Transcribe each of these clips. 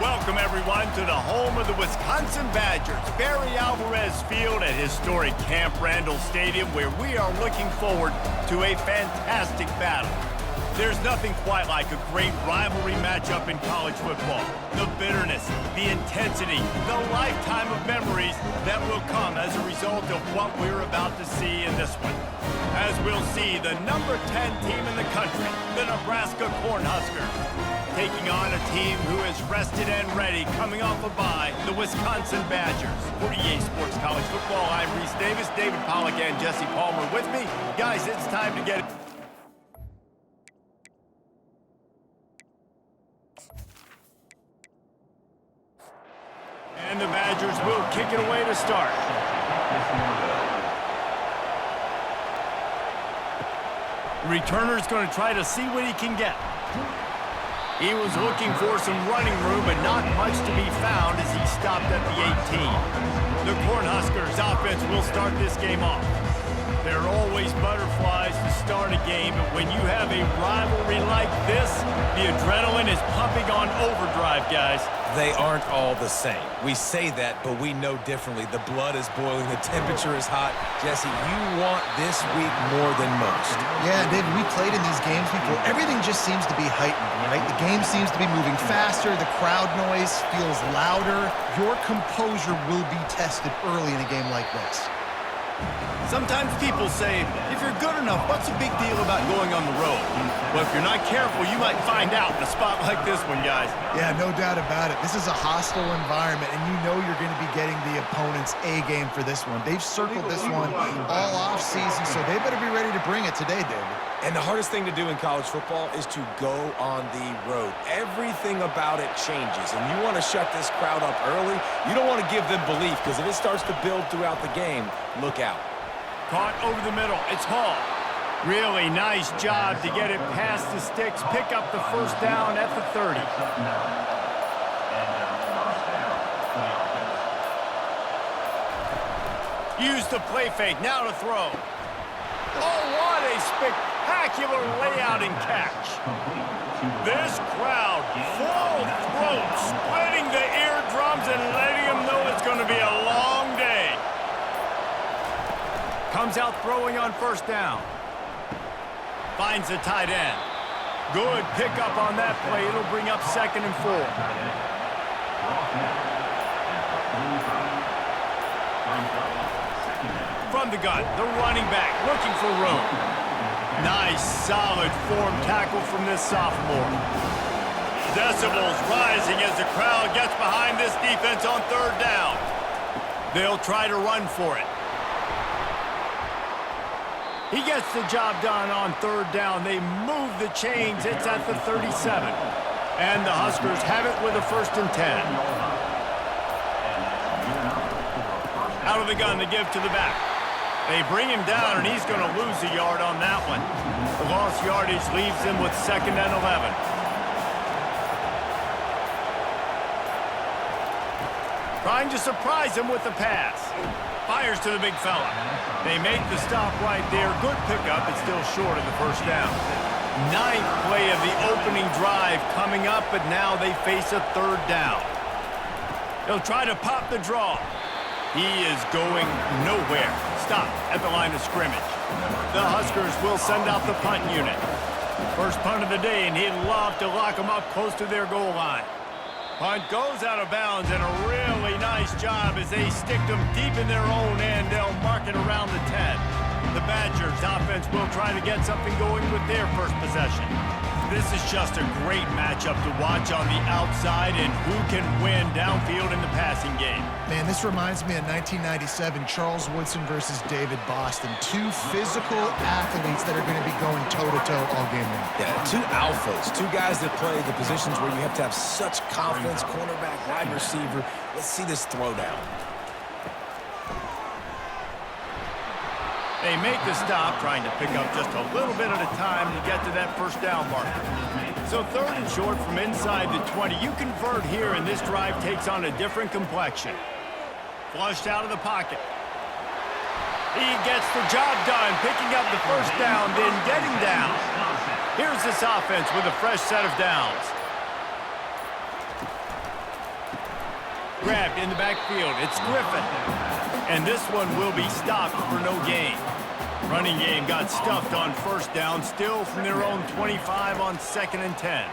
Welcome, everyone, to the home of the Wisconsin Badgers, Barry Alvarez Field at historic Camp Randall Stadium, where we are looking forward to a fantastic battle. There's nothing quite like a great rivalry matchup in college football. The bitterness, the intensity, the lifetime of memories that will come as a result of what we're about to see in this one. As we'll see the number 10 team in the country, the Nebraska Cornhuskers, taking on a team who is rested and ready coming off a bye, the Wisconsin Badgers. For EA Sports College Football, I'm Reese Davis, David Pollack, and Jesse Palmer with me. Guys, it's time to get it. And the Badgers will kick it away to start. The returner's going to try to see what he can get. He was looking for some running room, but not much to be found as he stopped at the 18. The Cornhuskers offense will start this game off. There are always butterflies to start a game, but when you have a rivalry like this, the adrenaline is pumping on overdrive, guys. They aren't all the same. We say that, but we know differently. The blood is boiling. The temperature is hot. Jesse, you want this week more than most. Yeah, David, we played in these games before. Everything just seems to be heightened, right? The game seems to be moving faster. The crowd noise feels louder. Your composure will be tested early in a game like this. Sometimes people say, if you're good enough, what's the big deal about going on the road? Well, if you're not careful, you might find out in a spot like this one, guys. Yeah, no doubt about it. This is a hostile environment, and you know you're going to be getting the opponent's A game for this one. They've circled this one all offseason, so they better be ready to bring it today, David. And the hardest thing to do in college football is to go on the road. Everything about it changes, and you want to shut this crowd up early. You don't want to give them belief, because if it starts to build throughout the game, look out. Caught over the middle. It's Hall. Really nice job to get it past the sticks. Pick up the first down at the 30. Use the play fake. Now to throw. Oh, what a spectacular layout and catch. This crowd, full throat, splitting the eardrums and letting them know it's going to be a long day. Comes out throwing on first down. Finds the tight end. Good pickup on that play. It'll bring up 2nd and 4. From the gun, the running back looking for room. Nice, solid form tackle from this sophomore. Decibels rising as the crowd gets behind this defense on 3rd down. They'll try to run for it. He gets the job done on 3rd down. They move the chains. It's at the 37. And the Huskers have it with a 1st and 10. Out of the gun to give to the back. They bring him down, and he's going to lose a yard on that one. The lost yardage leaves him with 2nd and 11. Trying to surprise him with the pass. Fires to the big fella. They make the stop right there. Good pickup. It's still short of the 1st down. 9th play of the opening drive coming up, but now they face a 3rd down. They'll try to pop the draw. He is going nowhere. Stop at the line of scrimmage. The Huskers will send out the punt unit. First punt of the day, and he'd love to lock them up close to their goal line. Punt goes out of bounds, and a really nice job as they stick them deep in their own end. They'll mark it around the 10. The Badgers offense will try to get something going with their first possession. This is just a great matchup to watch on the outside, and who can win downfield in the passing game. Man, this reminds me of 1997, Charles Woodson versus David Boston. 2 physical athletes that are going to be going toe-to-toe all game long. Yeah, 2 alphas, 2 guys that play the positions where you have to have such confidence, cornerback, wide receiver. Let's see this throwdown. They make the stop, trying to pick up just a little bit at a time to get to that 1st down marker. So 3rd and short from inside the 20. You convert here, and this drive takes on a different complexion. Flushed out of the pocket. He gets the job done, picking up the 1st down, then getting down. Here's this offense with a fresh set of downs. Grabbed in the backfield. It's Griffin. And this one will be stopped for no gain. Running game got stuffed on first down, still from their own 25 on 2nd and 10.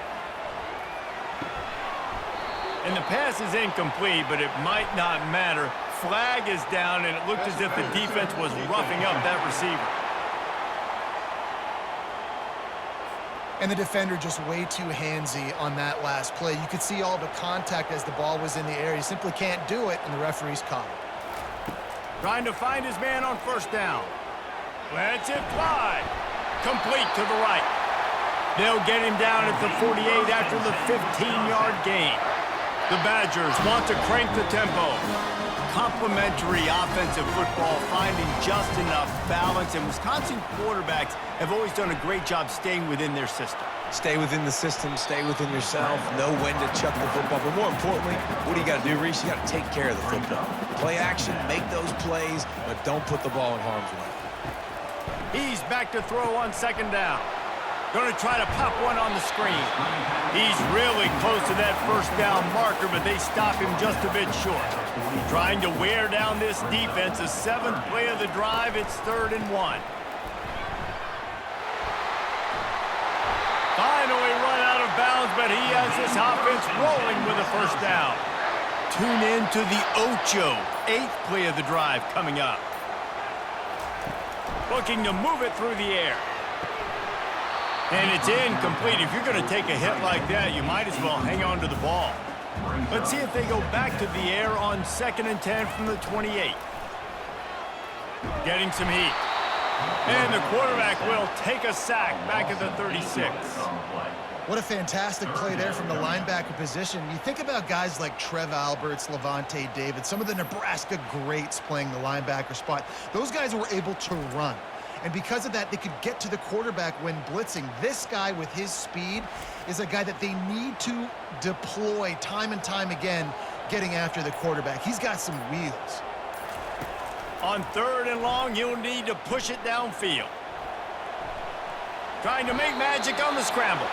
And the pass is incomplete, but it might not matter. Flag is down, and it looked as if the defense was roughing up that receiver. And the defender just way too handsy on that last play. You could see all the contact as the ball was in the air. He simply can't do it, and the referee's caught it. Trying to find his man on first down. Lets it fly. Complete to the right. They'll get him down at the 48 after the 15-yard gain. The Badgers want to crank the tempo. Complementary offensive football, finding just enough balance, and Wisconsin quarterbacks have always done a great job staying within their system. Stay within the system, stay within yourself, know when to chuck the football. But more importantly, what do you got to do, Reese? You got to take care of the football. Play action, make those plays, but don't put the ball in harm's way. He's back to throw on 2nd down. Going to try to pop one on the screen. He's really close to that first down marker, but they stop him just a bit short. Trying to wear down this defense. The 7th play of the drive. It's 3rd and 1. Finally run out of bounds, but he has this offense rolling with a first down. Tune in to the Ocho. 8th play of the drive coming up. Looking to move it through the air. And it's incomplete. If you're going to take a hit like that, you might as well hang on to the ball. Let's see if they go back to the air on 2nd and 10 from the 28. Getting some heat. And the quarterback will take a sack back at the 36. What a fantastic play there from the linebacker position. You think about guys like Trev Alberts, Levante David, some of the Nebraska greats playing the linebacker spot. Those guys were able to run. And because of that, they could get to the quarterback when blitzing. This guy with his speed is a guy that they need to deploy time and time again, getting after the quarterback. He's got some wheels. On 3rd and long, you'll need to push it downfield. Trying to make magic on the scramble.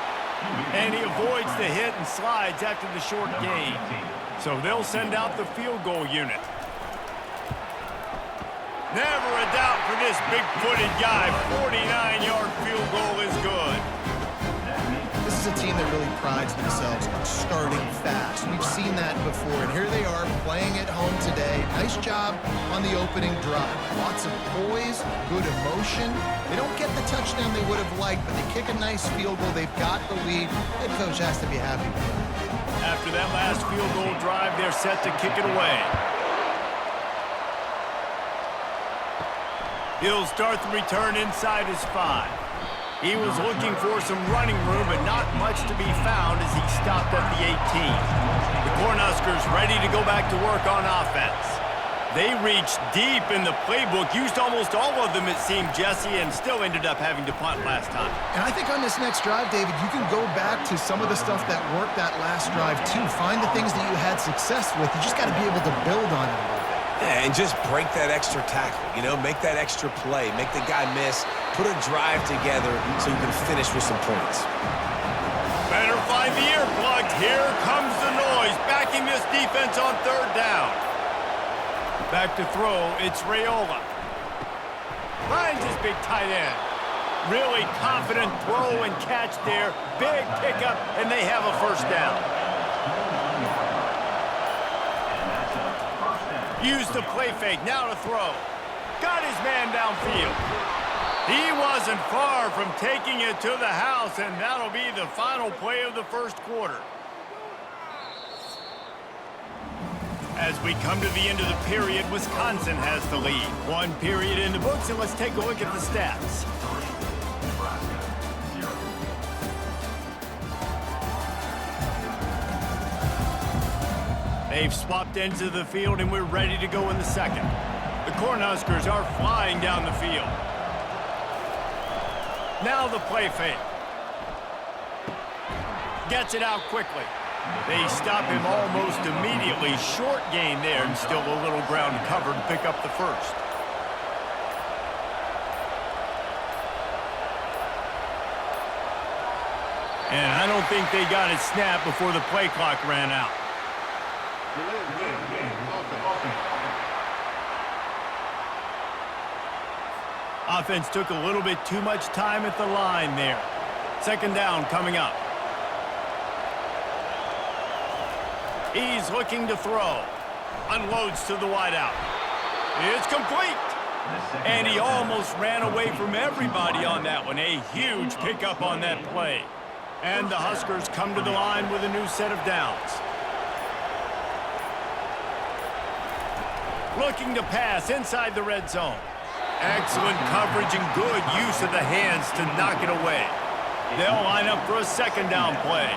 And he avoids the hit and slides after the short gain. So they'll send out the field goal unit. Never a doubt for this big-footed guy. 49-yard field goal is good. This is a team that really prides themselves on starting fast. We've seen that before, and here they are playing at home today. Nice job on the opening drive. Lots of poise, good emotion. They don't get the touchdown they would have liked, but they kick a nice field goal. They've got the lead. Head coach has to be happy with that. After that last field goal drive, they're set to kick it away. He'll start the return inside his 5. He was looking for some running room, but not much to be found as he stopped at the 18. The Cornhuskers ready to go back to work on offense. They reached deep in the playbook, used almost all of them, it seemed, Jesse, and still ended up having to punt last time. And I think on this next drive, David, you can go back to some of the stuff that worked that last drive, too. Find the things that you had success with. You just got to be able to build on it a little bit. Yeah, and just break that extra tackle, you know, make that extra play, make the guy miss, put a drive together so you can finish with some points. Better find the earplugs. Here comes the noise, backing this defense on 3rd down. Back to throw, it's Raiola. Finds his big tight end. Really confident throw and catch there. Big pickup, and they have a first down. Used the play fake, now to throw. Got his man downfield. He wasn't far from taking it to the house, and that'll be the final play of the first quarter. As we come to the end of the period, Wisconsin has the lead. 1 period in the books, and let's take a look at the stats. They've swapped ends of the field, and we're ready to go in the second. The Cornhuskers are flying down the field. Now the play fake. Gets it out quickly. They stop him almost immediately. Short gain there, and still a little ground to cover to pick up the first. And I don't think they got it snapped before the play clock ran out. Offense took a little bit too much time at the line there. Second down coming up. He's looking to throw. Unloads to the wideout. It's complete. And he almost ran away from everybody on that one. A huge pickup on that play. And the Huskers come to the line with a new set of downs. Looking to pass inside the red zone. Excellent coverage and good use of the hands to knock it away. They'll line up for a second down play.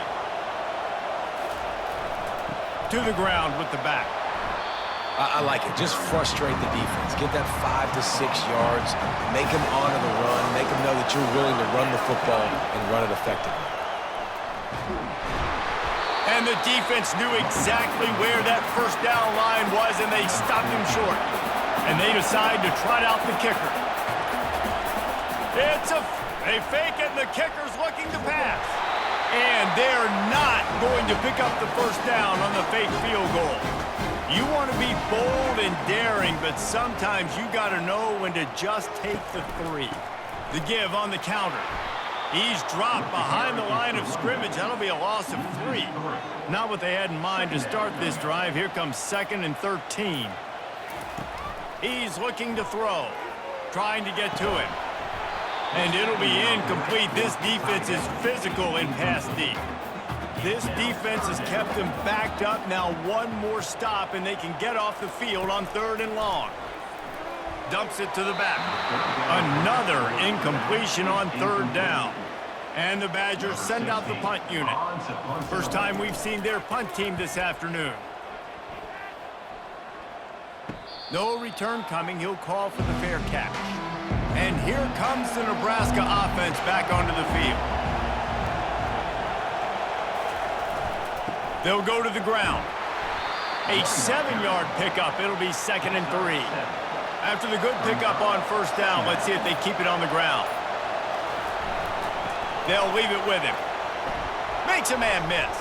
To the ground with the back. I like it. Just frustrate the defense. Get that 5 to 6 yards. Make them honor the run. Make them know that you're willing to run the football and run it effectively. And the defense knew exactly where that first down line was, and they stopped him short. And they decide to trot out the kicker. They fake it, and the kicker's looking to pass. And they're not going to pick up the first down on the fake field goal. You want to be bold and daring, but sometimes you got to know when to just take the 3. The give on the counter. He's dropped behind the line of scrimmage. That'll be a loss of 3. Not what they had in mind to start this drive. Here comes 2nd and 13. He's looking to throw. Trying to get to him. And it'll be incomplete. This defense is physical in pass deep. This defense has kept them backed up. Now one more stop, and they can get off the field on 3rd and long. Dumps it to the back. Another incompletion on 3rd down. And the Badgers send out the punt unit. First time we've seen their punt team this afternoon. No return coming. He'll call for the fair catch. And here comes the Nebraska offense back onto the field. They'll go to the ground. A 7-yard pickup. It'll be 2nd and 3. After the good pickup on first down, let's see if they keep it on the ground. They'll leave it with him. Makes a man miss.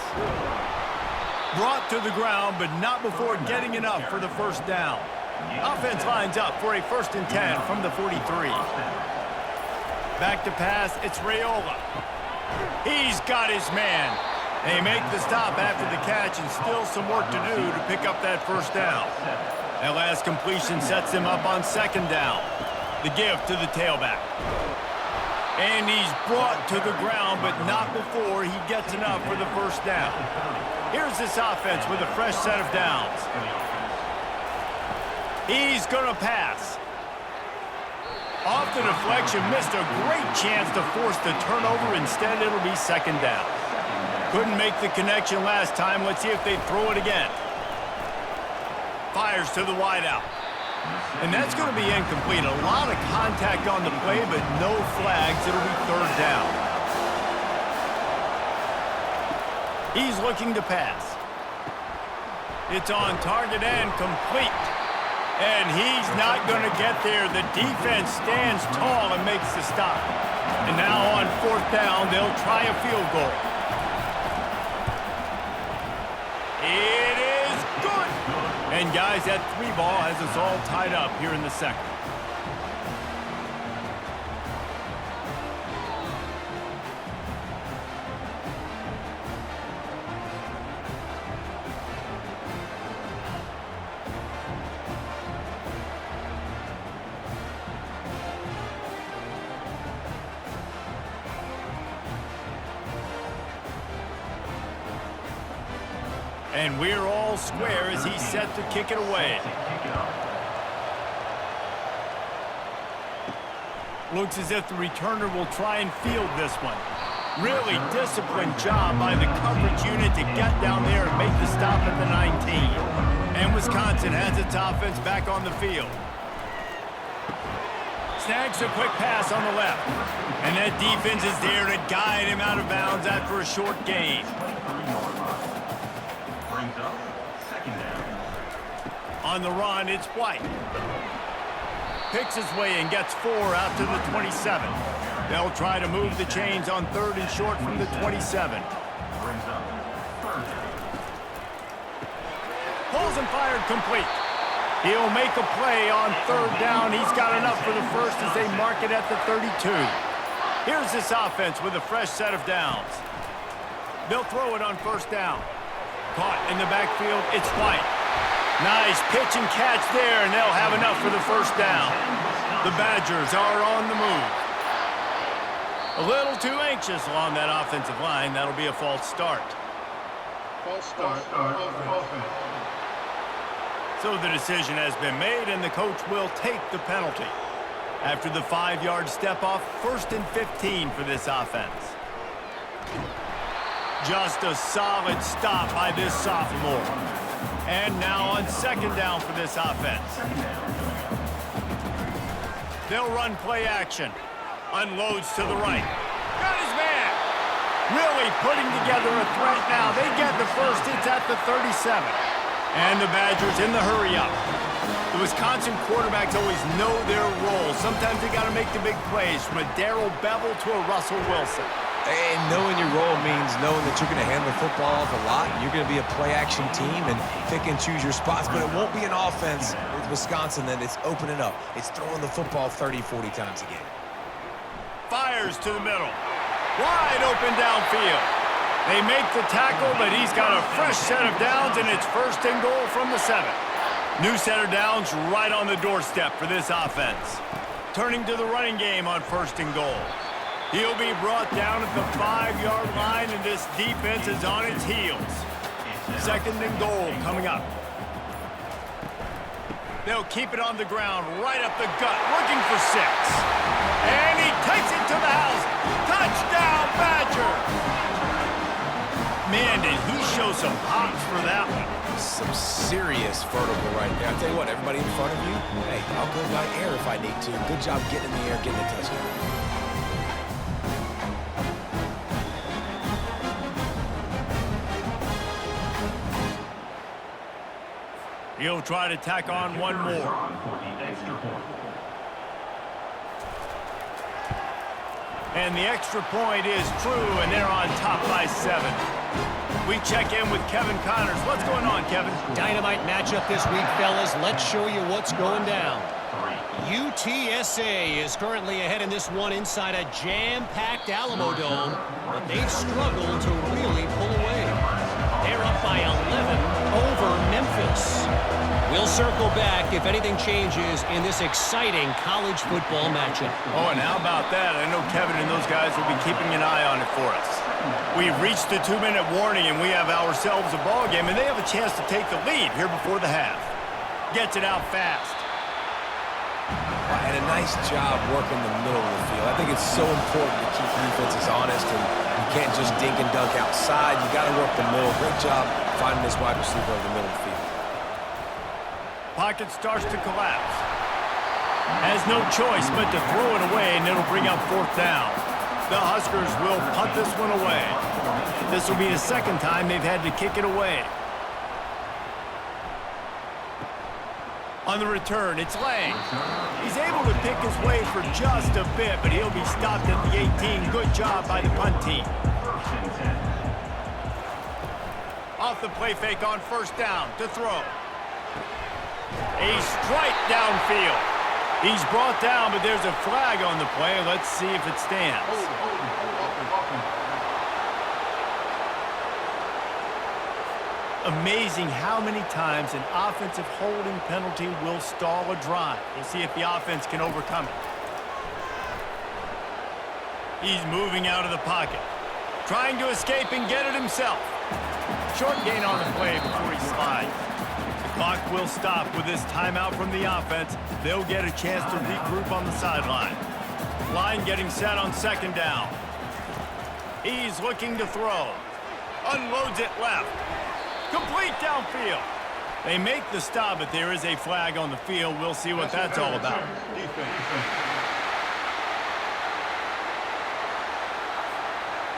Brought to the ground, but not before getting enough for the first down. Offense lines up for a 1st and 10 from the 43. Back to pass, it's Raiola. He's got his man. They make the stop after the catch, and still some work to do to pick up that first down. That last completion sets him up on 2nd down. The give to the tailback. And he's brought to the ground, but not before he gets enough for the first down. Here's this offense with a fresh set of downs. He's going to pass. Off the deflection, missed a great chance to force the turnover. Instead, it'll be 2nd down. Couldn't make the connection last time. Let's see if they throw it again. Fires to the wideout. And that's going to be incomplete. A lot of contact on the play, but no flags. It'll be 3rd down. He's looking to pass. It's on target and complete. And he's not going to get there. The defense stands tall and makes the stop. And now on 4th down, they'll try a field goal. It is good. And guys, that 3 ball has us all tied up here in the 2nd. And we're all square as he's set to kick it away. Looks as if the returner will try and field this one. Really disciplined job by the coverage unit to get down there and make the stop at the 19. And Wisconsin has its offense back on the field. Snags a quick pass on the left. And that defense is there to guide him out of bounds after a short gain. On the run, it's White. Picks his way and gets 4 out to the 27. They'll try to move the chains on 3rd and short from the 27. Pulls and fired complete. He'll make a play on third down. He's got enough for the first as they mark it at the 32. Here's this offense with a fresh set of downs. They'll throw it on first down. Caught in the backfield, it's White. Nice pitch and catch there, and they'll have enough for the first down. The Badgers are on the move. A little too anxious along that offensive line. That'll be a false start. False start. So the decision has been made, and the coach will take the penalty. After the 5-yard step-off, 1st and 15 for this offense. Just a solid stop by this sophomore. And now on 2nd down for this offense. They'll run play action. Unloads to the right. Got his man. Really putting together a threat now. They get the first. It's at the 37. And the Badgers in the hurry-up. The Wisconsin quarterbacks always know their role. Sometimes they got to make the big plays, from a Darrell Bevel to a Russell Wilson. And knowing your role means knowing that you're going to hand the football off a lot. You're going to be a play-action team and pick and choose your spots. But it won't be an offense with Wisconsin that it's opening up. It's throwing the football 30, 40 times a game. Fires to the middle. Wide open downfield. They make the tackle, but he's got a fresh set of downs, and it's 1st and goal from the 7. New set of downs right on the doorstep for this offense. Turning to the running game on 1st and goal. He'll be brought down at the 5-yard line, and this defense is on its heels. 2nd and goal coming up. They'll keep it on the ground, right up the gut, looking for 6. And he takes it to the house. Touchdown, Badger! Man, did he show some hops for that one. Some serious vertical right there. I'll tell you what, everybody in front of you, hey, I'll go by air if I need to. Good job getting in the air, getting a touchdown. He'll try to tack on one more. And the extra point is true, and they're on top by 7. We check in with Kevin Connors. What's going on, Kevin? Dynamite matchup this week, fellas. Let's show you what's going down. UTSA is currently ahead in this one inside a jam-packed Alamo Dome, but they've struggled to really pull away. They're up by 11 over Memphis. We'll circle back if anything changes in this exciting college football matchup. Oh, and how about that? I know Kevin and those guys will be keeping an eye on it for us. We've reached the 2-minute warning, and we have ourselves a ball game, and they have a chance to take the lead here before the half. Gets it out fast. And a nice job working the middle of the field. I think it's so important to keep defenses honest, and you can't just dink and dunk outside. You got to work the middle. Great job finding this wide receiver over the middle of the field. Pocket starts to collapse. Has no choice but to throw it away, and it'll bring up 4th down. The Huskers will punt this one away. This will be the 2nd time they've had to kick it away. On the return, it's Lang. He's able to pick his way for just a bit, but he'll be stopped at the 18. Good job by the punt team. Off the play fake on 1st down to throw. A strike downfield. He's brought down, but there's a flag on the play. Let's see if it stands. Amazing how many times an offensive holding penalty will stall a drive. We'll see if the offense can overcome it. He's moving out of the pocket. Trying to escape and get it himself. Short gain on the play before he slides. Clock will stop with this timeout from the offense. They'll get a chance to regroup on the sideline. Line getting set on 2nd down. He's looking to throw. Unloads it left. Complete downfield. They make the stop, but there is a flag on the field. We'll see what that's all about.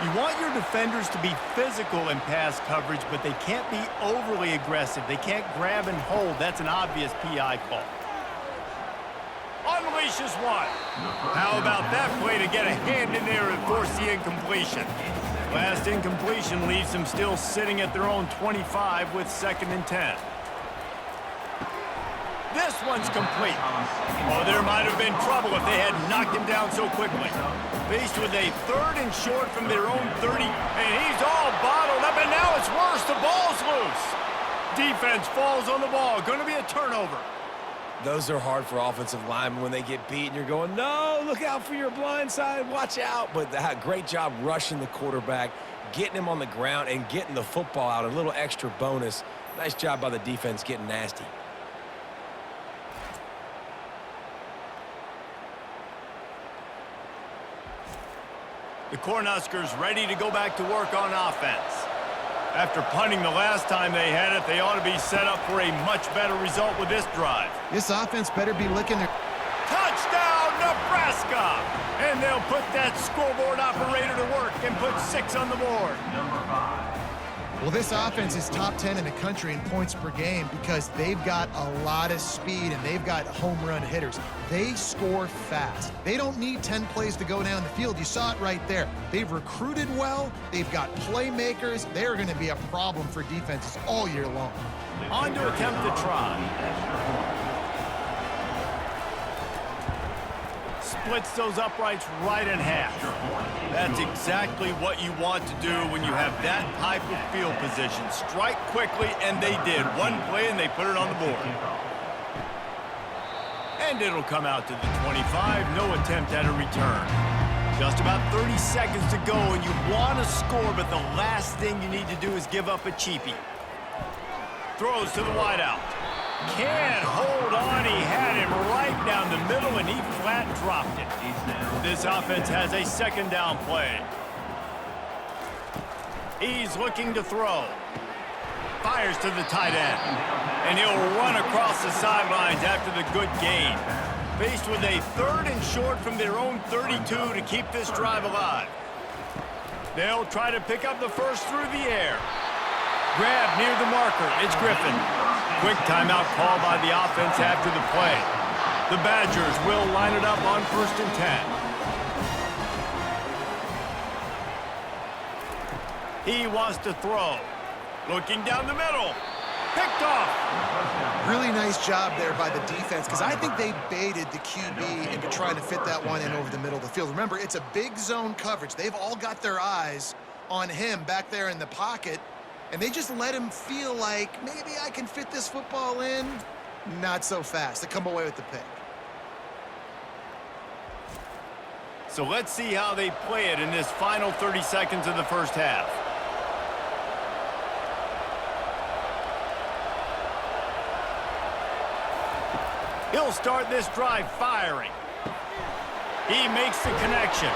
You want your defenders to be physical in pass coverage, but they can't be overly aggressive. They can't grab and hold. That's an obvious PI call. Unleashes one. How about that play to get a hand in there and force the incompletion? Last incompletion leaves them still sitting at their own 25 with 2nd and 10. one's complete. Oh, there might have been trouble if they had knocked him down so quickly. Faced with a 3rd and short from their own 30, and he's all bottled up, and now it's worse. The ball's loose. Defense falls on the ball. Going to be a turnover. Those are hard for offensive linemen when they get beat and you're going, no, look out for your blind side, watch out. But great job rushing the quarterback, getting him on the ground, and getting the football out. A little extra bonus. Nice job by the defense getting nasty. The Cornhuskers ready to go back to work on offense. After punting the last time they had it, they ought to be set up for a much better result with this drive. This offense better be licking their... Touchdown, Nebraska! And they'll put that scoreboard operator to work and put 6 on the board. Well, this offense is top 10 in the country in points per game because they've got a lot of speed and they've got home run hitters. They score fast. They don't need 10 plays to go down the field. You saw it right there. They've recruited well. They've got playmakers. They're going to be a problem for defenses all year long. On to attempt the try. Splits those uprights right in half. That's exactly what you want to do when you have that type of field position. Strike quickly, and they did. One play, and they put it on the board. And it'll come out to the 25. No attempt at a return. Just about 30 seconds to go, and you want to score, but the last thing you need to do is give up a cheapie. Throws to the wideout. Can't hold on. He had him right down the middle, and he flat dropped it. This offense has a 2nd down play. He's looking to throw. Fires to the tight end. And he'll run across the sidelines after the good gain. Faced with a 3rd and short from their own 32 to keep this drive alive. They'll try to pick up the first through the air. Grab near the marker. It's Griffin. Quick timeout call by the offense after the play. The Badgers will line it up on 1st and 10. He wants to throw. Looking down the middle. Picked off. Really nice job there by the defense because I think they baited the QB into trying to fit that one in over the middle of the field. Remember, it's a big zone coverage. They've all got their eyes on him back there in the pocket. And they just let him feel like, maybe I can fit this football in. Not so fast. They come away with the pick. So let's see how they play it in this final 30 seconds of the first half. He'll start this drive firing. He makes the connection.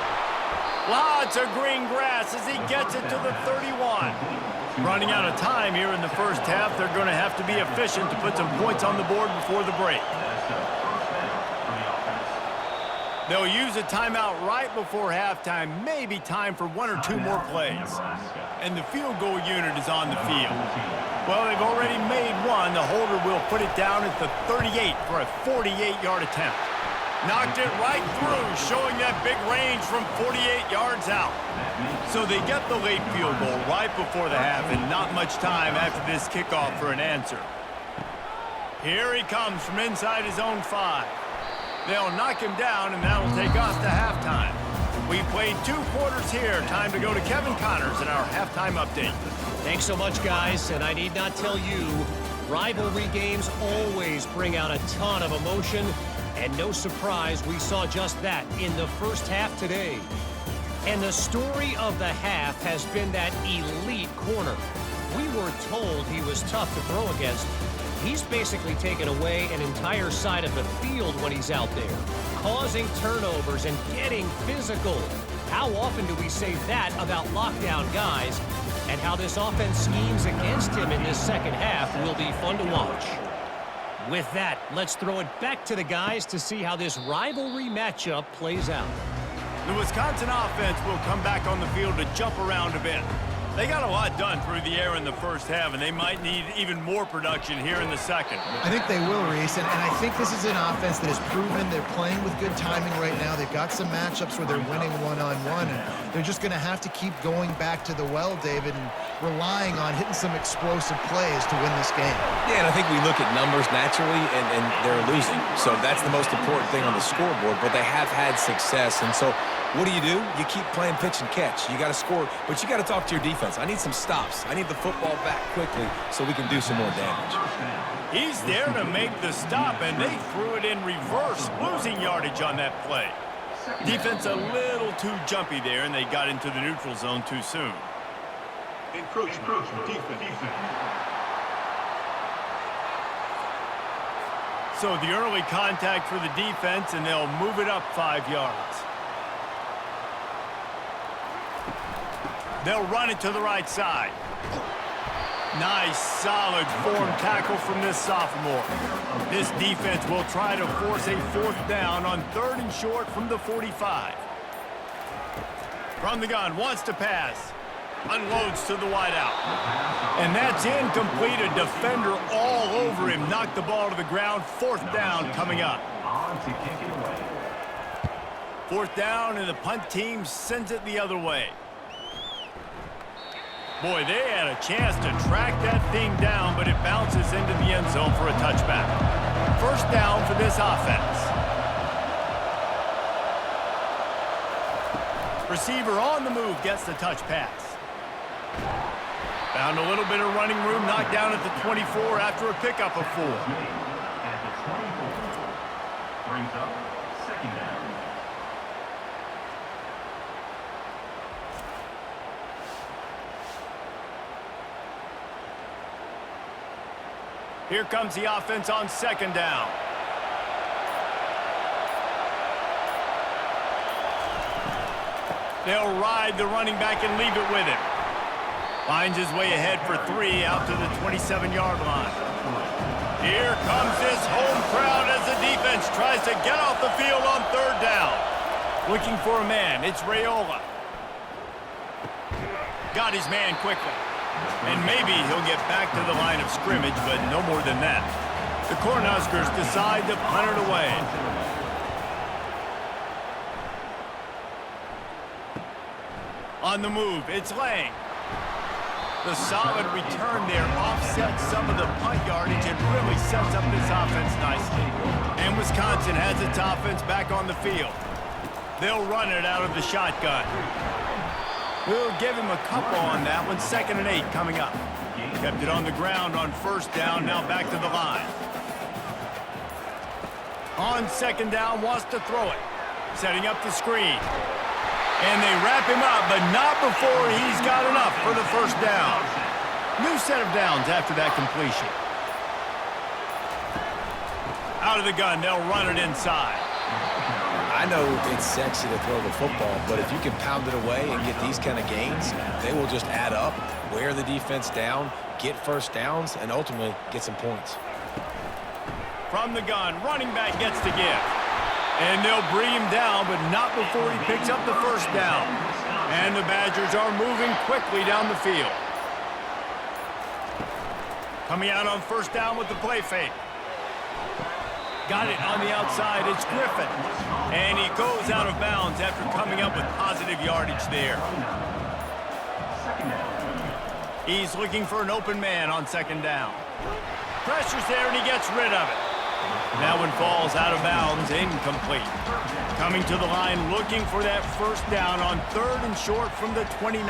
Lots of green grass as he gets it to the 31. Running out of time here in the first half. They're going to have to be efficient to put some points on the board before the break. They'll use a timeout right before halftime. Maybe time for 1 or 2 more plays. And the field goal unit is on the field. Well, they've already made one. The holder will put it down at the 38 for a 48-yard attempt. Knocked it right through, showing that big range from 48 yards out. So they get the late field goal right before the half, and not much time after this kickoff for an answer. Here he comes from inside his own 5. They'll knock him down, and that'll take us to halftime. We've played 2 quarters here. Time to go to Kevin Connors in our halftime update. Thanks so much, guys, and I need not tell you, rivalry games always bring out a ton of emotion. And no surprise, we saw just that in the first half today. And the story of the half has been that elite corner. We were told he was tough to throw against. He's basically taken away an entire side of the field when he's out there, causing turnovers and getting physical. How often do we say that about lockdown guys? And how this offense schemes against him in this second half will be fun to watch. With that, let's throw it back to the guys to see how this rivalry matchup plays out. The Wisconsin offense will come back on the field to jump around a bit. They got a lot done through the air in the first half, and they might need even more production here in the second. I think they will, Reese, and I think this is an offense that has proven they're playing with good timing right now. They've got some matchups where they're winning one-on-one, and they're just going to have to keep going back to the well, David, and relying on hitting some explosive plays to win this game. Yeah, and I think we look at numbers naturally, and they're losing. So that's the most important thing on the scoreboard, but they have had success. And so what do? You keep playing pitch and catch. You got to score, but you got to talk to your defense. I need some stops. I need the football back quickly so we can do some more damage. He's there to make the stop, and they threw it in reverse, losing yardage on that play. Defense a little too jumpy there, and they got into the neutral zone too soon. Encroachment, defense. So the early contact for the defense, and they'll move it up 5 yards. They'll run it to the right side. Nice, solid form tackle from this sophomore. This defense will try to force a 4th down on 3rd and short from the 45. From the gun, wants to pass. Unloads to the wideout. And that's incomplete. A defender all over him. Knocked the ball to the ground. 4th down coming up. 4th down, and the punt team sends it the other way. Boy, they had a chance to track that thing down, but it bounces into the end zone for a touchback. 1st down for this offense. Receiver on the move gets the touch pass. Found a little bit of running room, knocked down at the 24 after a pickup of 4. Brings up 2nd down. Here comes the offense on 2nd down. They'll ride the running back and leave it with him. Finds his way ahead for 3 out to the 27-yard line. Here comes this home crowd as the defense tries to get off the field on 3rd down. Looking for a man. It's Raiola. Got his man quickly. And maybe he'll get back to the line of scrimmage, but no more than that. The Cornhuskers decide to punt it away. On the move, it's Lang. The solid return there offsets some of the punt yardage and really sets up this offense nicely. And Wisconsin has its offense back on the field. They'll run it out of the shotgun. We'll give him a couple on that one. 2nd and 8 coming up. Kept it on the ground on 1st down. Now back to the line. On 2nd down, wants to throw it. Setting up the screen. And they wrap him up, but not before he's got enough for the 1st down. New set of downs after that completion. Out of the gun, they'll run it inside. I know it's sexy to throw the football, but if you can pound it away and get these kind of gains, they will just add up, wear the defense down, get 1st downs, and ultimately get some points. From the gun, running back gets to give. And they'll bring him down, but not before he picks up the 1st down. And the Badgers are moving quickly down the field. Coming out on 1st down with the play fake. Got it on the outside. It's Griffin. And he goes out of bounds after coming up with positive yardage there. He's looking for an open man on 2nd down. Pressure's there, and he gets rid of it. That one falls out of bounds, incomplete. Coming to the line, looking for that 1st down on 3rd and short from the 29.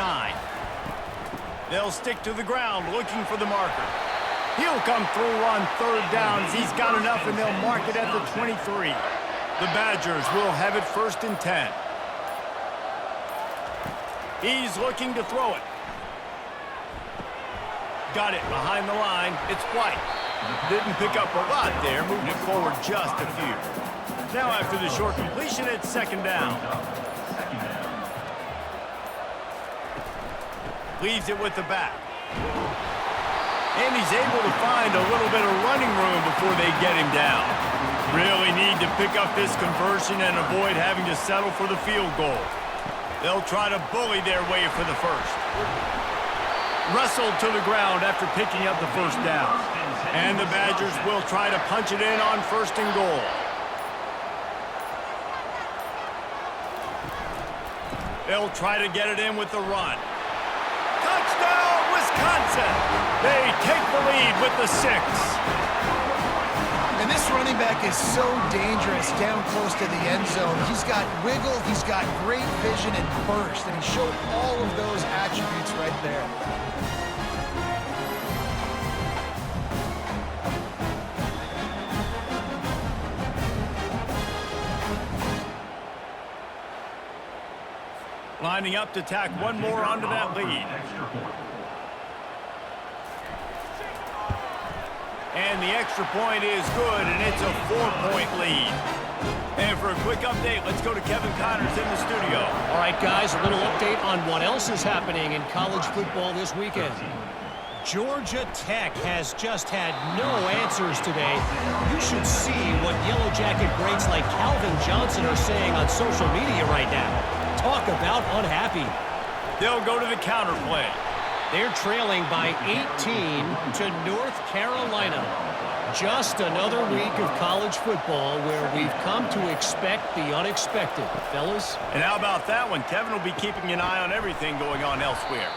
They'll stick to the ground, looking for the marker. He'll come through on 3rd down as he's got enough, and they'll mark it at the 23. The Badgers will have it 1st and 10. He's looking to throw it. Got it behind the line. It's White. Didn't pick up a lot there, moving it forward just a few. Now after the short completion, it's 2nd down. Leaves it with the back. And he's able to find a little bit of running room before they get him down. Really need to pick up this conversion and avoid having to settle for the field goal. They'll try to bully their way for the 1st. Wrestled to the ground after picking up the 1st down. And the Badgers will try to punch it in on 1st and goal. They'll try to get it in with the run. Touchdown, Wisconsin! They take the lead with the 6. And this running back is so dangerous down close to the end zone. He's got wiggle, he's got great vision and burst, and he showed all of those attributes right there. Lining up to tack one more onto that lead. And the extra point is good, and it's a 4-point lead. And for a quick update, let's go to Kevin Connors in the studio. All right, guys, a little update on what else is happening in college football this weekend. Georgia Tech has just had no answers today. You should see what Yellow Jacket greats like Calvin Johnson are saying on social media right now. Talk about unhappy. They'll go to the counter play. They're trailing by 18 to North Carolina. Just another week of college football where we've come to expect the unexpected, fellas. And how about that one? Kevin will be keeping an eye on everything going on elsewhere.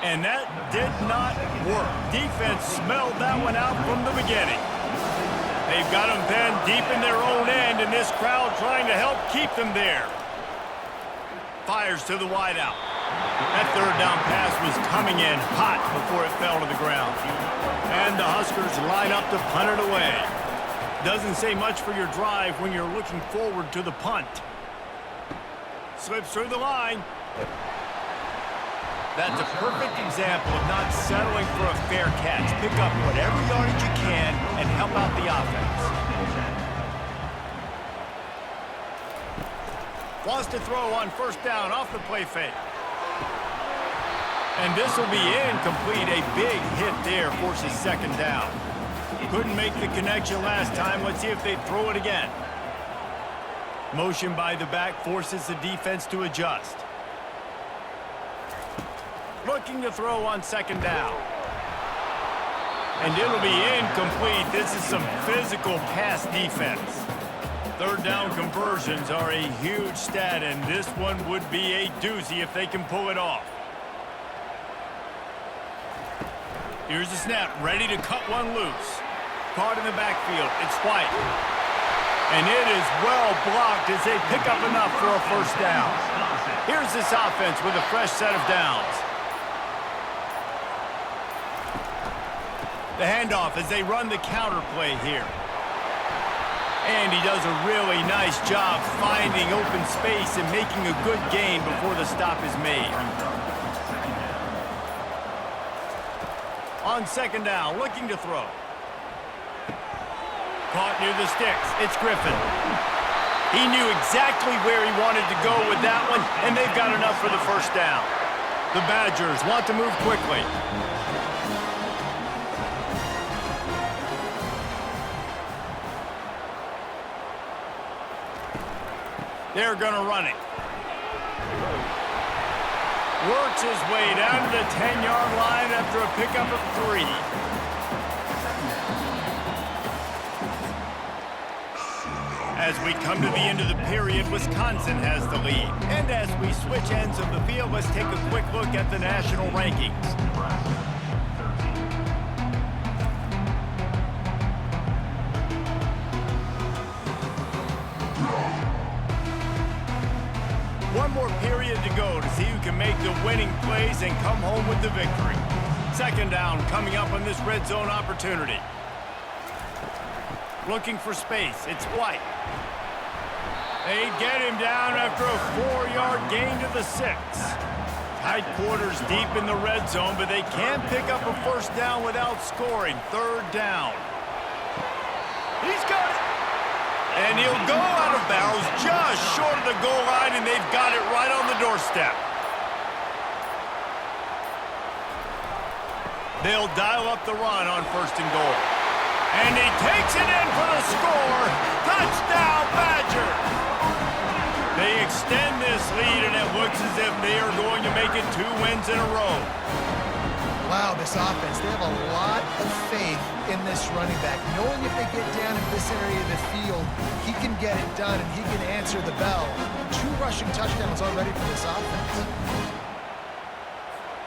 And that did not work. Defense smelled that one out from the beginning. They've got them pinned deep in their own end, and this crowd trying to help keep them there. Fires to the wideout. That third down pass was coming in hot before it fell to the ground. And the Huskers line up to punt it away. Doesn't say much for your drive when you're looking forward to the punt. Slips through the line. That's a perfect example of not settling for a fair catch. Pick up whatever yardage you can and help out the offense. Wants to throw on first down off the play fake. And this will be incomplete. A big hit there forces second down. Couldn't make the connection last time. Let's see if they throw it again. Motion by the back forces the defense to adjust. Looking to throw on second down. And it'll be incomplete. This is some physical pass defense. Third down conversions are a huge stat, and this one would be a doozy if they can pull it off. Here's the snap, ready to cut one loose. Caught in the backfield, it's White. And it is well blocked as they pick up enough for a first down. Here's this offense with a fresh set of downs. The handoff as they run the counter play here. And he does a really nice job finding open space and making a good gain before the stop is made. On second down, looking to throw. Caught near the sticks. It's Griffin. He knew exactly where he wanted to go with that one, and they've got enough for the first down. The Badgers want to move quickly. They're going to run it. Works his way down to the 10-yard line after a pickup of 3. As we come to the end of the period, Wisconsin has the lead. And as we switch ends of the field, let's take a quick look at the national rankings. One more period to go to see who can make the winning plays and come home with the victory. Second down coming up on this red zone opportunity. Looking for space. It's White. They get him down after a 4-yard gain to the 6. Tight quarters deep in the red zone, but they can't pick up a first down without scoring. Third down. He's got it. And he'll go out of bounds just short of the goal line, and they've got it right on the doorstep. They'll dial up the run on first and goal. And he takes it in for the score. Touchdown, Badger! They extend this lead, and it looks as if they are going to make it 2 wins in a row. Wow, this offense, they have a lot of faith in this running back. Knowing if they get down in this area of the field, he can get it done and he can answer the bell. 2 rushing touchdowns already for this offense.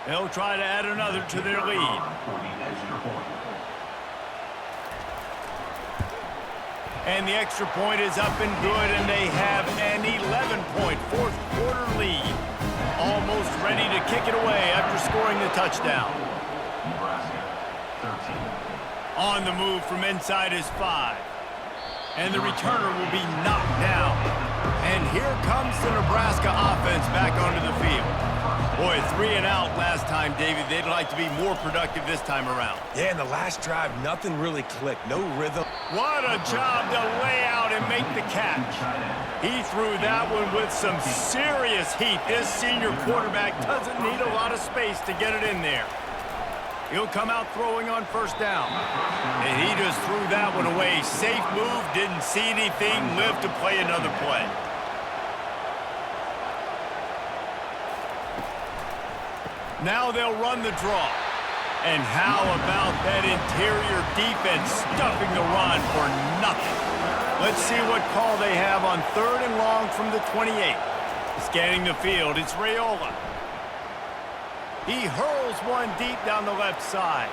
They'll try to add another to their lead. For the extra point. And the extra point is up and good, and they have an 11-point fourth-quarter lead. Almost ready to kick it away after scoring the touchdown. Nebraska 13. On the move from inside is 5. And the returner will be knocked down. And here comes the Nebraska offense back onto the field. Boy, 3 and out last time, David. They'd like to be more productive this time around. Yeah, in the last drive, nothing really clicked. No rhythm. What a job to lay out and make the catch. He threw that one with some serious heat. This senior quarterback doesn't need a lot of space to get it in there. He'll come out throwing on first down. And he just threw that one away. Safe move, didn't see anything, lived to play another play. Now they'll run the draw. And how about that interior defense stuffing the run for nothing? Let's see what call they have on 3rd and long from the 28. Scanning the field, it's Raiola. He hurls one deep down the left side.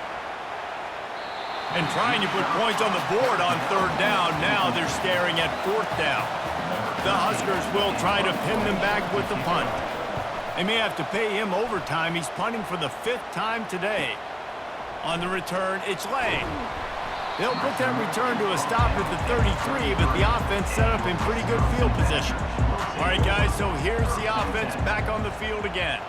And trying to put points on the board on 3rd down. Now they're staring at 4th down. The Huskers will try to pin them back with the punt. They may have to pay him overtime. He's punting for the 5th time today. On the return, it's Lang. They'll put that return to a stop at the 33, but the offense set up in pretty good field position. All right, guys, so here's the offense back on the field again.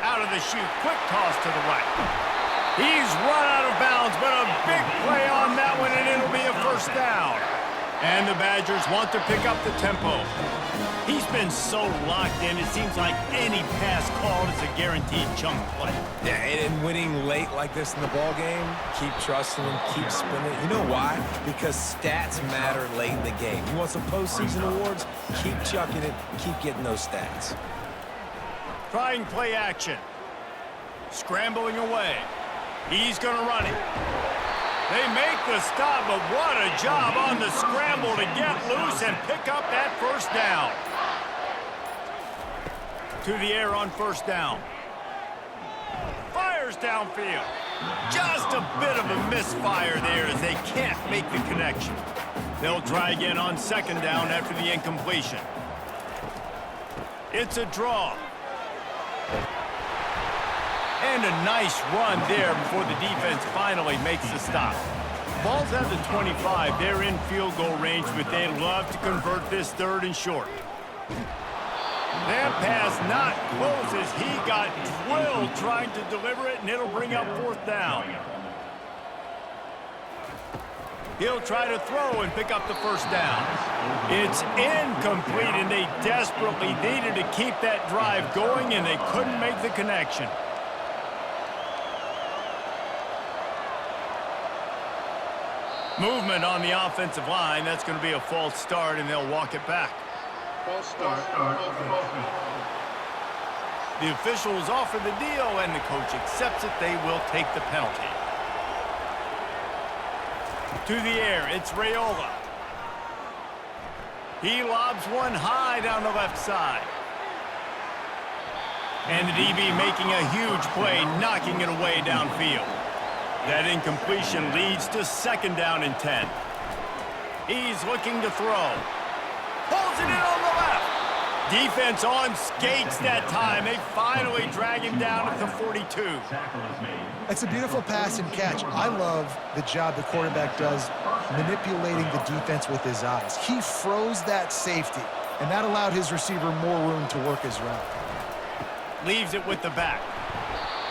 Out of the chute, quick toss to the right. He's run out of bounds, but a big play on that one, and it'll be a first down. And the Badgers want to pick up the tempo. He's been so locked in, it seems like any pass called is a guaranteed chunk play. Yeah, and winning late like this in the ball game, keep trusting him, keep spinning. You know why? Because stats matter late in the game. You want some postseason awards? Keep chucking it, keep getting those stats. Trying play action. Scrambling away. He's going to run it. They make the stop, but what a job on the scramble to get loose and pick up that first down. To the air on first down. Fires downfield. Just a bit of a misfire there as they can't make the connection. They'll try again on 2nd down after the incompletion. It's a draw. And a nice run there before the defense finally makes the stop. Ball's at the 25. They're in field goal range, but they'd love to convert this 3rd and short. That pass not close as he got drilled trying to deliver it, and it'll bring up 4th down. He'll try to throw and pick up the first down. It's incomplete, and they desperately needed to keep that drive going, and they couldn't make the connection. Movement on the offensive line. That's going to be a false start, and they'll walk it back. False start. The officials offer the deal, and the coach accepts it. They will take the penalty. To the air, it's Raiola. He lobs one high down the left side. And the DB making a huge play, knocking it away downfield. That incompletion leads to 2nd down and 10. He's looking to throw. Pulls it in on the left. Defense on skates that time. They finally drag him down at the 42. It's a beautiful pass and catch. I love the job the quarterback does manipulating the defense with his eyes. He froze that safety, and that allowed his receiver more room to work his route. Leaves it with the back.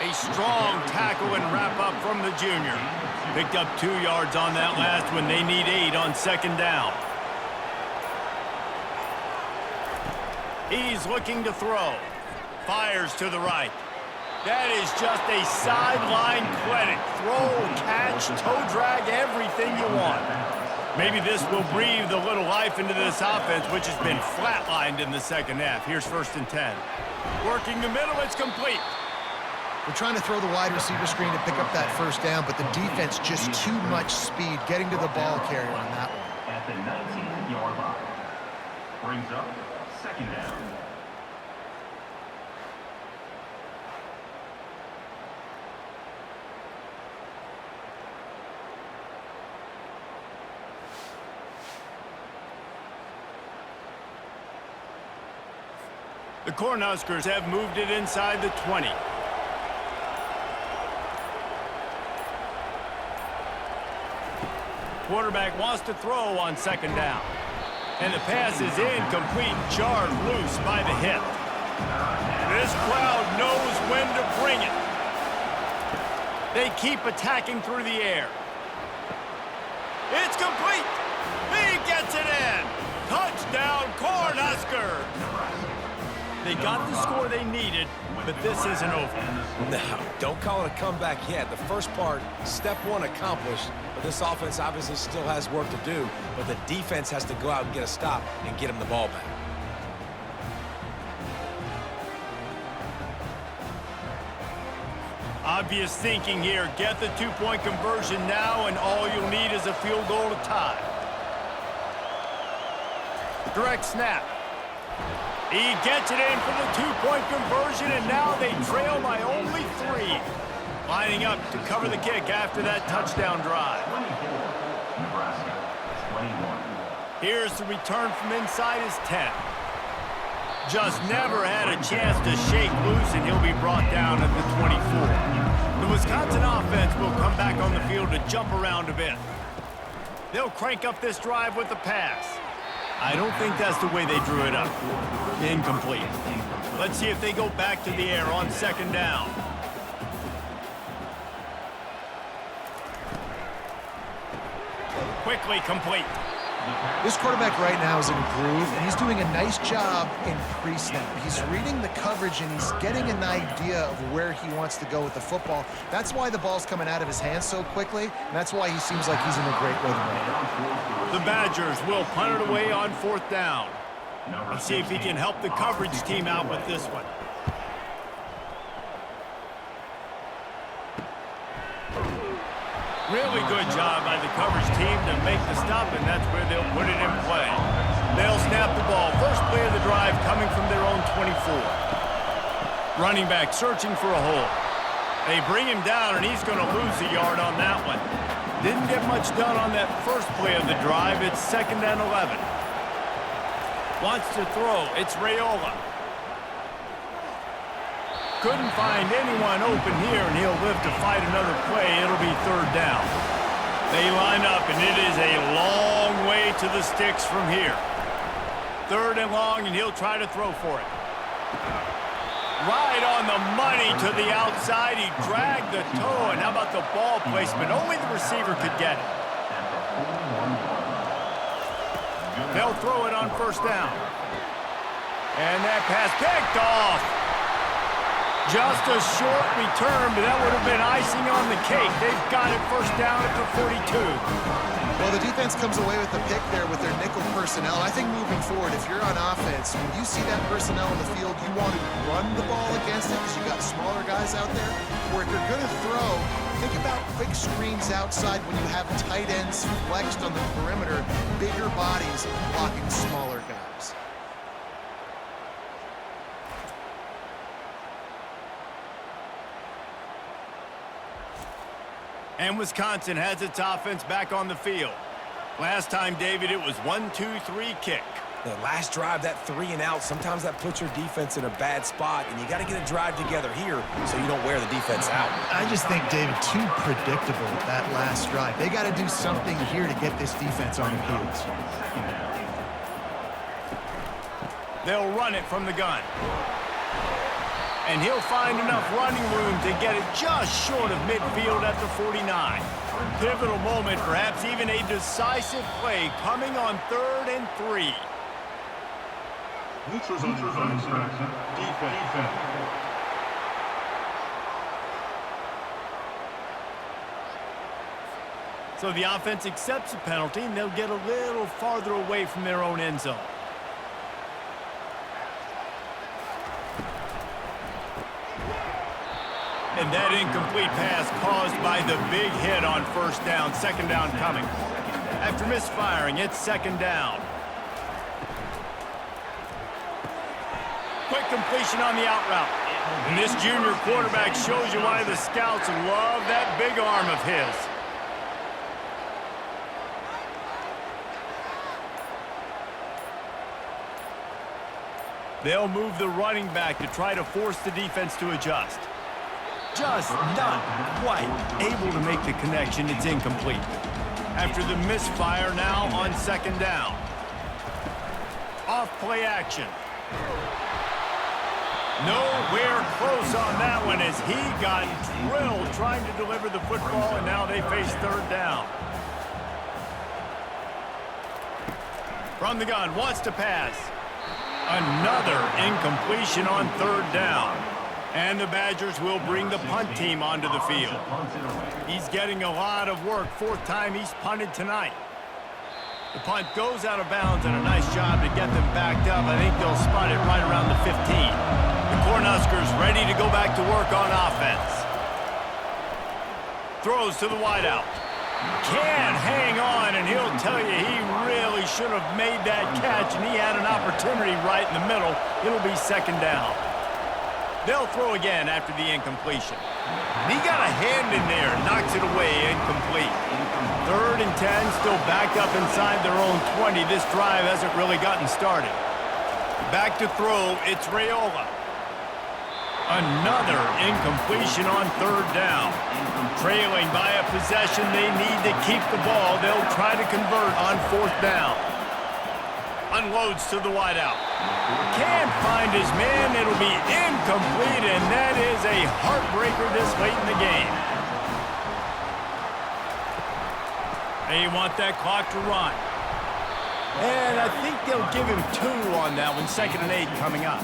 A strong tackle and wrap up from the junior. Picked up 2 yards on that last one. They need 8 on 2nd down. He's looking to throw. Fires to the right. That is just a sideline clinic. Throw, catch, toe drag, everything you want. Maybe this will breathe a little life into this offense, which has been flatlined in the 2nd half. Here's 1st and 10. Working the middle, it's complete. We're trying to throw the wide receiver screen to pick up that first down, but the defense just too much speed getting to the ball carrier on that one. At the 19-yard line. Brings up 2nd down. The Cornhuskers have moved it inside the 20. Quarterback wants to throw on second down. And the pass is incomplete, jarred loose by the hip. This crowd knows when to bring it. They keep attacking through the air. It's complete. He gets it in. Touchdown, Cornhusker. They got the score they needed, but this isn't over. No, don't call it a comeback yet. The first part, step one accomplished, but this offense obviously still has work to do, but the defense has to go out and get a stop and get him the ball back. Obvious thinking here. Get the two-point conversion now, and all you'll need is a field goal to tie. Direct snap. He gets it in for the two-point conversion, and now they trail by only 3. Lining up to cover the kick after that touchdown drive. 24, Nebraska, 21. Here's the return from inside his 10. Just never had a chance to shake loose, and he'll be brought down at the 24. The Wisconsin offense will come back on the field to jump around a bit. They'll crank up this drive with the pass. I don't think that's the way they drew it up. Incomplete. Let's see if they go back to the air on second down. Quickly complete. This quarterback right now is in a groove, and he's doing a nice job in pre-snap. He's reading the coverage, and he's getting an idea of where he wants to go with the football. That's why the ball's coming out of his hands so quickly, and that's why he seems like he's in a great rhythm right now. The Badgers will punt it away on fourth down. Let's see if he can help the coverage team out with this one. Really good job by the coverage team to make the stop, and that's where they'll put it in play. They'll snap the ball. First play of the drive coming from their own 24. Running back searching for a hole. They bring him down, and he's going to lose a yard on that one. Didn't get much done on that first play of the drive. It's 2nd and 11. Wants to throw. It's Raiola. Couldn't find anyone open here, and he'll live to fight another play. It'll be 3rd down. They line up, and it is a long way to the sticks from here. 3rd and long, and he'll try to throw for it. Right on the money to the outside. He dragged the toe, and how about the ball placement? Only the receiver could get it. They'll throw it on 1st down. And that pass picked off. Just a short return, but that would have been icing on the cake. They've got it 1st down at the 42. Well, the defense comes away with the pick there with their nickel personnel. I think moving forward, if you're on offense, when you see that personnel in the field, you want to run the ball against it because you got smaller guys out there. Or if you're going to throw, think about quick screens outside when you have tight ends flexed on the perimeter, bigger bodies blocking smaller guys. And Wisconsin has its offense back on the field. Last time, David, it was 1-2-3 kick. The last drive, that 3 and out, sometimes that puts your defense in a bad spot, and you got to get a drive together here so you don't wear the defense out. I just think, David, too predictable, that last drive. They got to do something here to get this defense on their heels. They'll run it from the gun. And he'll find enough running room to get it just short of midfield at the 49. Pivotal moment, perhaps even a decisive play coming on 3rd and 3. Neutral infraction. Defense. So the offense accepts the penalty, and they'll get a little farther away from their own end zone. And that incomplete pass caused by the big hit on 1st down. 2nd down coming. After misfiring, it's 2nd down. Quick completion on the out route. And this junior quarterback shows you why the scouts love that big arm of his. They'll move the running back to try to force the defense to adjust. Just not quite able to make the connection. It's incomplete. After the misfire, now on second down. Off play action. Nowhere close on that one as he got drilled trying to deliver the football, and now they face third down. From the gun, wants to pass. Another incompletion on third down. And the Badgers will bring the punt team onto the field. He's getting a lot of work. Fourth time he's punted tonight. The punt goes out of bounds, and a nice job to get them backed up. I think they'll spot it right around the 15. The Cornhuskers ready to go back to work on offense. Throws to the wideout. Can hang on, and he'll tell you he really should have made that catch, and he had an opportunity right in the middle. It'll be second down. They'll throw again after the incompletion. He got a hand in there, knocks it away, incomplete. Third and 10, still backed up inside their own 20. This drive hasn't really gotten started. Back to throw, it's Raiola. Another incompletion on third down. Trailing by a possession, they need to keep the ball. They'll try to convert on fourth down. Unloads to the wideout. Can't find his man. It'll be incomplete, and that is a heartbreaker this late in the game. They want that clock to run. And I think they'll give him 2 on that one. 2nd and 8 coming up.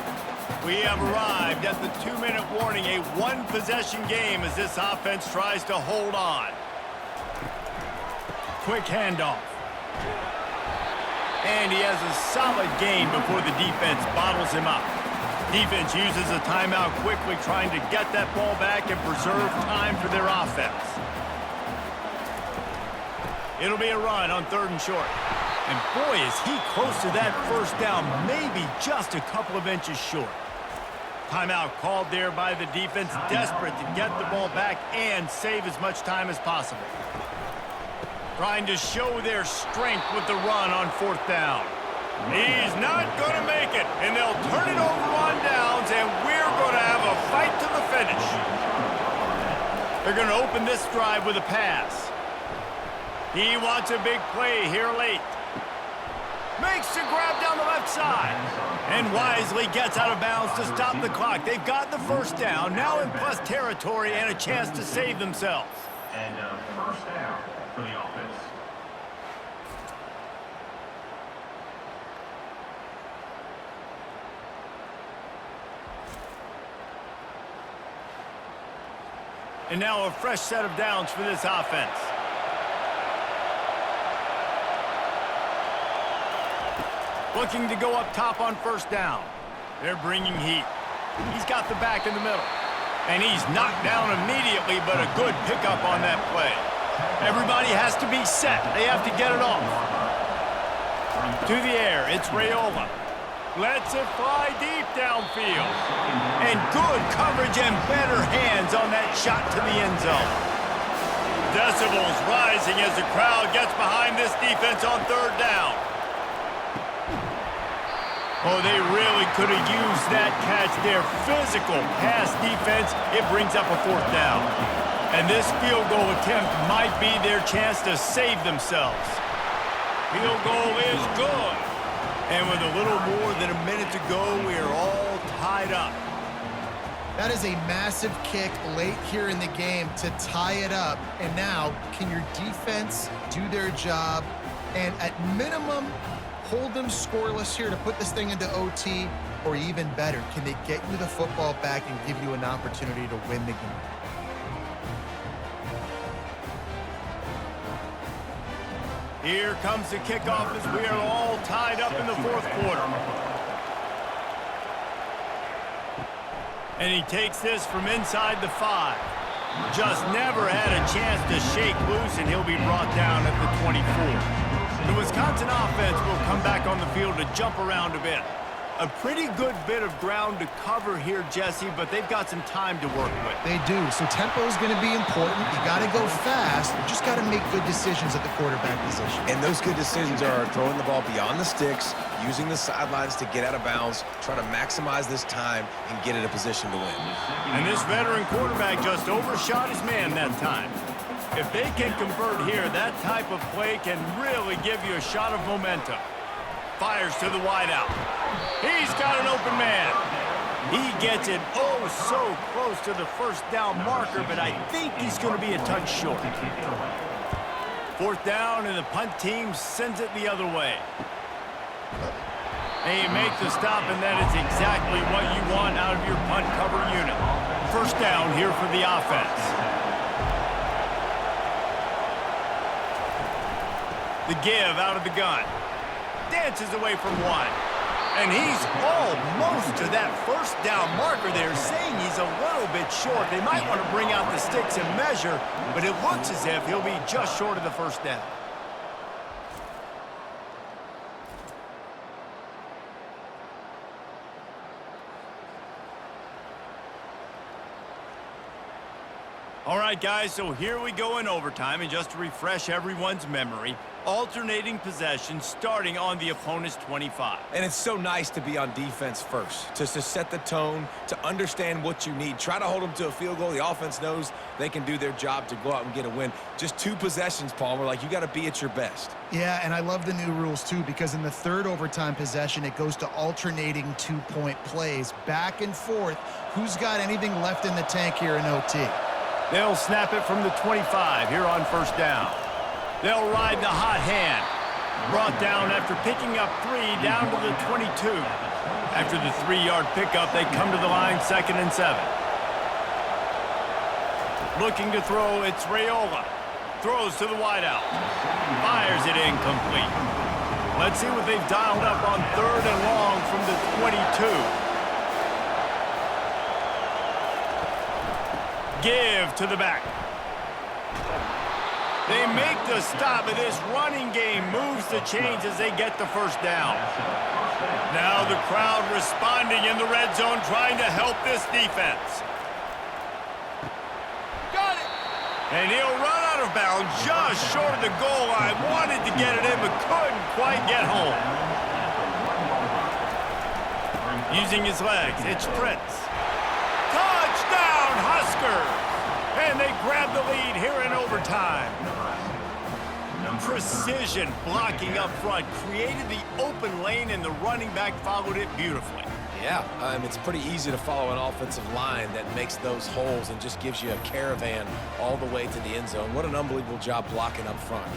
We have arrived at the 2-minute warning, a one-possession game as this offense tries to hold on. Quick handoff. And he has a solid gain before the defense bottles him up. Defense uses a timeout quickly, trying to get that ball back and preserve time for their offense. It'll be a run on 3rd and short. And boy, is he close to that first down, maybe just a couple of inches short. Timeout called there by the defense, desperate to get the ball back and save as much time as possible. Trying to show their strength with the run on 4th down. He's not going to make it, and they'll turn it over on downs, and we're going to have a fight to the finish. They're going to open this drive with a pass. He wants a big play here late. Makes the grab down the left side. And wisely gets out of bounds to stop the clock. They've got the first down, now in plus territory and a chance to save themselves. And first down for the offense. And now a fresh set of downs for this offense. Looking to go up top on first down. They're bringing heat. He's got the back in the middle. And he's knocked down immediately, but a good pickup on that play. Everybody has to be set. They have to get it off. To the air, it's Raiola. Lets it fly deep downfield. And good coverage and better hands on that shot to the end zone. Decibels rising as the crowd gets behind this defense on third down. Oh, they really could have used that catch there. Physical pass defense. It brings up a 4th down. And this field goal attempt might be their chance to save themselves. Field goal is good. And with a little more than a minute to go, we are all tied up. That is a massive kick late here in the game to tie it up. And now, can your defense do their job and at minimum hold them scoreless here to put this thing into OT, or even better, can they get you the football back and give you an opportunity to win the game? Here comes the kickoff as we are all tied up in the 4th quarter. And he takes this from inside the 5. Just never had a chance to shake loose, and he'll be brought down at the 24. The Wisconsin offense will come back on the field to jump around a bit. A pretty good bit of ground to cover here, Jesse, but they've got some time to work with. They do. So tempo is going to be important. You got to go fast. You just got to make good decisions at the quarterback position. And those good decisions are throwing the ball beyond the sticks, using the sidelines to get out of bounds, trying to maximize this time and get in a position to win. And this veteran quarterback just overshot his man that time. If they can convert here, that type of play can really give you a shot of momentum. Fires to the wideout. He's got an open man. He gets it oh so close to the first down marker, but I think he's going to be a touch short. Fourth down, and the punt team sends it the other way. And you make the stop, and that is exactly what you want out of your punt cover unit. First down here for the offense. The give out of the gun. Dances away from one. And he's almost to that first down marker there, saying he's a little bit short. They might want to bring out the sticks and measure, but it looks as if he'll be just short of the first down. All right, guys, so here we go in overtime, and just to refresh everyone's memory, alternating possession starting on the opponent's 25. And it's so nice to be on defense first, just to set the tone, to understand what you need. Try to hold them to a field goal. The offense knows they can do their job to go out and get a win. Just 2 possessions, Palmer. Like, you got to be at your best. Yeah, and I love the new rules, too, because in the third overtime possession, it goes to alternating 2-point plays, back and forth. Who's got anything left in the tank here in OT? They'll snap it from the 25 here on first down. They'll ride the hot hand. Brought down after picking up 3 down to the 22. After the 3-yard pickup, they come to the line 2nd and 7. Looking to throw, it's Raiola. Throws to the wideout. Fires it incomplete. Let's see what they've dialed up on 3rd and long from the 22. Give to the back. They make the stop, and this running game moves the chains as they get the first down. Now the crowd responding in the red zone, trying to help this defense. Got it! And he'll run out of bounds just short of the goal line. Wanted to get it in, but couldn't quite get home. Using his legs, it's Prince. Touchdown, Huskers! And they grab the lead here in overtime. Precision blocking up front created the open lane, and the running back followed it beautifully. Yeah, it's pretty easy to follow an offensive line that makes those holes and just gives you a caravan all the way to the end zone. What an unbelievable job blocking up front.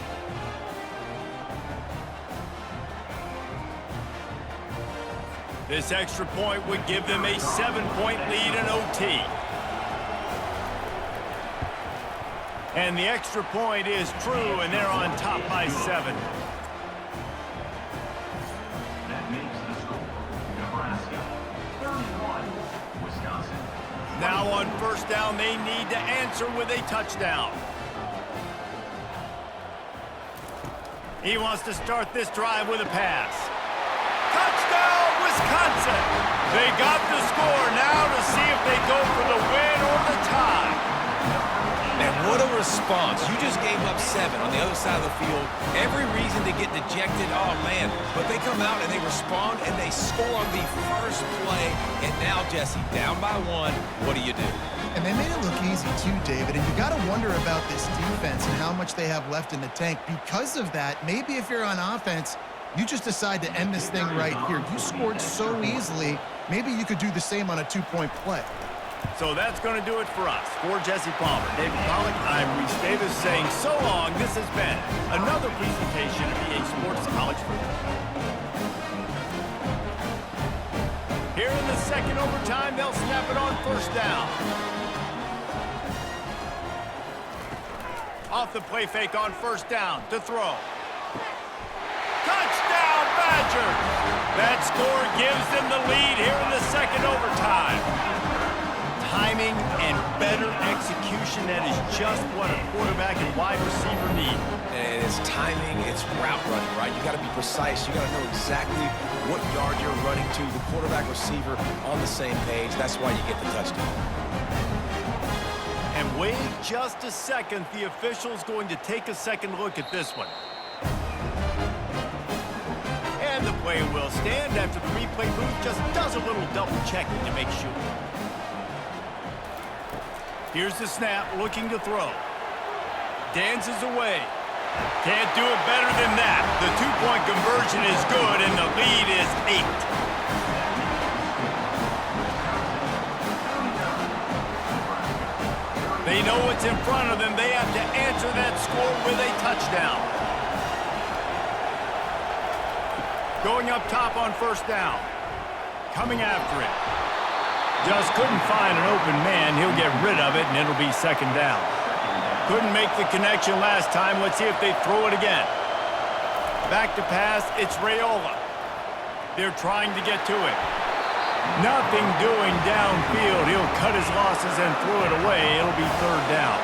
This extra point would give them a 7-point lead in OT. And the extra point is true, and they're on top by 7. That makes the score. Nebraska 31, Wisconsin. Now on first down, they need to answer with a touchdown. He wants to start this drive with a pass. Touchdown, Wisconsin! They got the score now to see if they go for the win or the tie. And what a response. You just gave up 7 on the other side of the field. Every reason to get dejected, oh man. But they come out and they respond and they score on the first play. And now, Jesse, down by 1, what do you do? And they made it look easy too, David. And you got to wonder about this defense and how much they have left in the tank. Because of that, maybe if you're on offense, you just decide to end this thing right here. You scored so easily, maybe you could do the same on a 2-point play. So that's going to do it for us. For Jesse Palmer, David Pollack, I'm Reese Davis saying so long. This has been another presentation of EA Sports College Football. Here in the second overtime, they'll snap it on first down. Off the play fake on first down to throw. Touchdown, Badgers! That score gives them the lead here in the second overtime. Timing and better execution, that is just what a quarterback and wide receiver need. And it's timing, it's route running, right? You got to be precise. You got to know exactly what yard you're running to. The quarterback receiver on the same page. That's why you get the touchdown. And wait just a second. The official's going to take a second look at this one. And the play way and will stand after the replay booth just does a little double checking to make sure. Here's the snap, looking to throw. Dances away. Can't do it better than that. The two-point conversion is good, and the lead is 8. They know what's in front of them. They have to answer that score with a touchdown. Going up top on first down. Coming after it. Just couldn't find an open man. He'll get rid of it, and it'll be second down. Couldn't make the connection last time. Let's see if they throw it again. Back to pass. It's Raiola. They're trying to get to it. Nothing doing downfield. He'll cut his losses and throw it away. It'll be third down.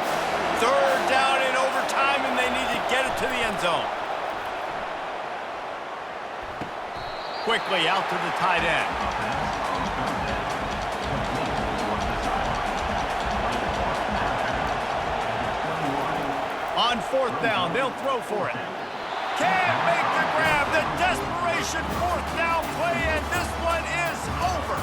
Third down in overtime, and they need to get it to the end zone. Quickly out to the tight end. On fourth down, they'll throw for it. Can't make the grab. The desperation fourth down play, and this one is over.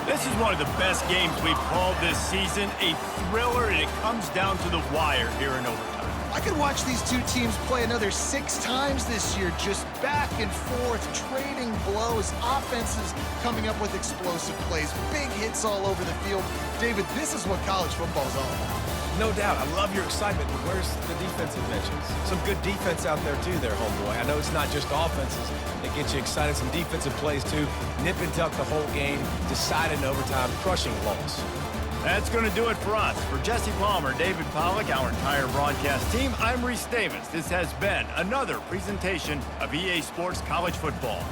This is one of the best games we've called this season. A thriller, and it comes down to the wire here in overtime. I could watch these two teams play another 6 times this year, just back and forth, trading blows, offenses coming up with explosive plays, big hits all over the field. David, this is what college football is all about. No doubt. I love your excitement, but where's the defensive mentions? Some good defense out there, too, there, homeboy. I know it's not just offenses that get you excited. Some defensive plays, too. Nip and tuck the whole game, decided in overtime, crushing loss. That's going to do it for us. For Jesse Palmer, David Pollack, our entire broadcast team, I'm Reese Davis. This has been another presentation of EA Sports College Football.